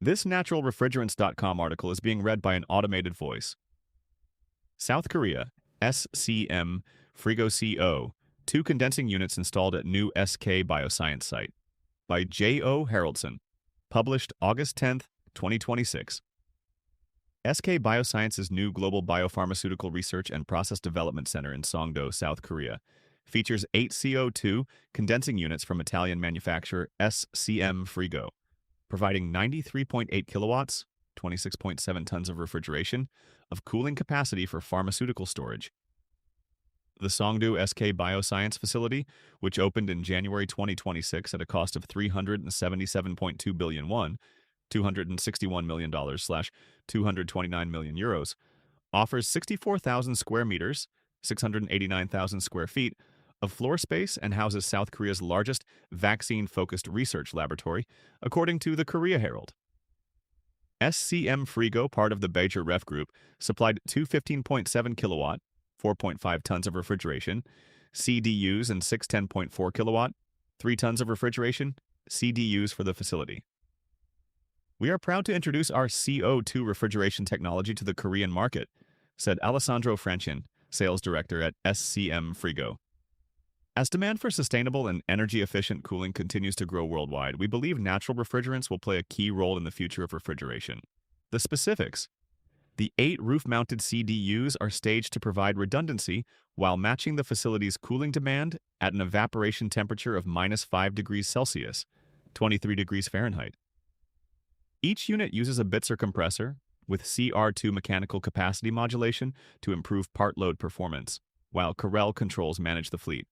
This naturalrefrigerants.com article is being read by an automated voice. South Korea, SCM, Frigo CO, 2 condensing units installed at new SK Bioscience site. By J.O. Haraldson. Published August 10, 2026. SK Bioscience's new Global Biopharmaceutical Research and Process Development Center in Songdo, South Korea, features 8 CO2 condensing units from Italian manufacturer SCM Frigo, providing 93.8 kilowatts, 26.7 tons of refrigeration, of cooling capacity for pharmaceutical storage. The Songdo SK Bioscience facility, which opened in January 2026 at a cost of 377.2 billion won, $261 million slash 229 million euros, offers 64,000 square meters, 689,000 square feet, of floor space and houses South Korea's largest vaccine-focused research laboratory, according to the Korea Herald. SCM Frigo, part of the Beijing Ref Group, supplied two 15.7 kilowatt, 4.5 tons of refrigeration, CDUs and 6 10.4 kilowatt, 3 tons of refrigeration, CDUs for the facility. We are proud to introduce our CO2 refrigeration technology to the Korean market, said Alessandro Franchin, sales director at SCM Frigo. As demand for sustainable and energy-efficient cooling continues to grow worldwide, we believe natural refrigerants will play a key role in the future of refrigeration. The specifics: the 8 roof-mounted CDUs are staged to provide redundancy while matching the facility's cooling demand at an evaporation temperature of -5 degrees Celsius, 23 degrees Fahrenheit. Each unit uses a Bitzer compressor with CR2 mechanical capacity modulation to improve part load performance, while Carel controls manage the fleet.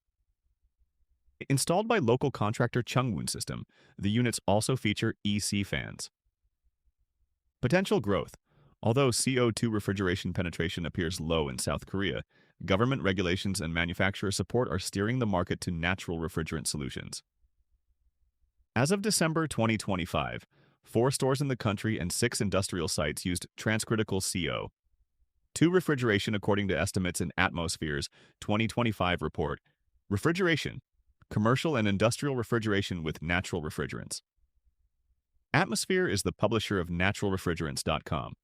Installed by local contractor Chungwoon System, the units also feature EC fans. Potential growth. Although CO2 refrigeration penetration appears low in South Korea, government regulations and manufacturer support are steering the market to natural refrigerant solutions. As of December 2025, 4 stores in the country and 6 industrial sites used transcritical CO2 refrigeration according to estimates in Atmosphere's 2025 report, Refrigeration, Commercial and Industrial Refrigeration with Natural Refrigerants. Atmosphere is the publisher of naturalrefrigerants.com.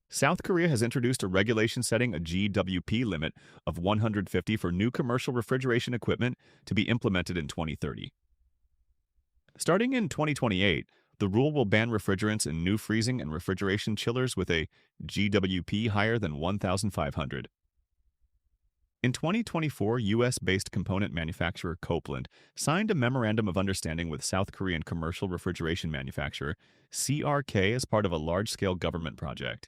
South Korea has introduced a regulation setting a GWP limit of 150 for new commercial refrigeration equipment to be implemented in 2030. Starting in 2028, the rule will ban refrigerants in new freezing and refrigeration chillers with a GWP higher than 1,500. In 2024, U.S.-based component manufacturer Copeland signed a Memorandum of Understanding with South Korean commercial refrigeration manufacturer CRK as part of a large-scale government project.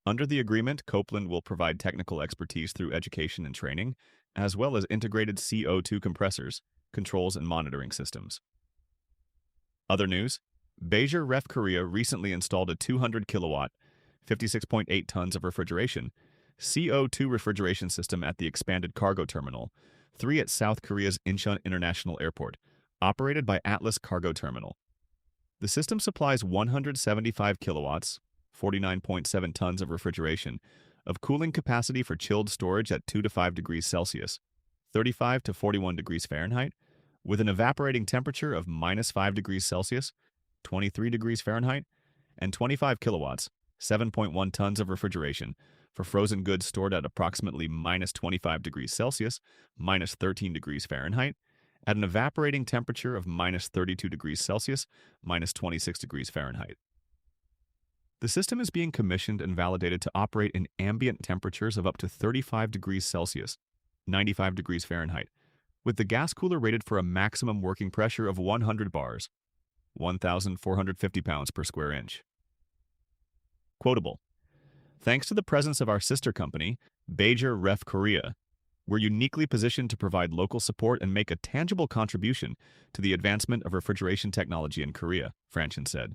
Under the agreement, Copeland will provide technical expertise through education and training, as well as integrated CO2 compressors, controls, and monitoring systems. Other news: Beijing Ref Korea recently installed a 200 kilowatt, 56.8 tons of refrigeration, CO2 refrigeration system at the expanded cargo terminal, 3 at South Korea's Incheon International Airport, operated by Atlas Cargo Terminal. The system supplies 175 kilowatts, 49.7 tons of refrigeration, of cooling capacity for chilled storage at 2 to 5 degrees Celsius, 35 to 41 degrees Fahrenheit, with an evaporating temperature of -5 degrees Celsius, 23 degrees Fahrenheit, and 25 kilowatts, 7.1 tons of refrigeration, for frozen goods stored at approximately -25 degrees Celsius, -13 degrees Fahrenheit, at an evaporating temperature of -32 degrees Celsius, -26 degrees Fahrenheit. The system is being commissioned and validated to operate in ambient temperatures of up to 35 degrees Celsius, 95 degrees Fahrenheit, with the gas cooler rated for a maximum working pressure of 100 bars, 1,450 pounds per square inch. Quotable: thanks to the presence of our sister company, Beijing Ref Korea, we're uniquely positioned to provide local support and make a tangible contribution to the advancement of refrigeration technology in Korea, Franchin said.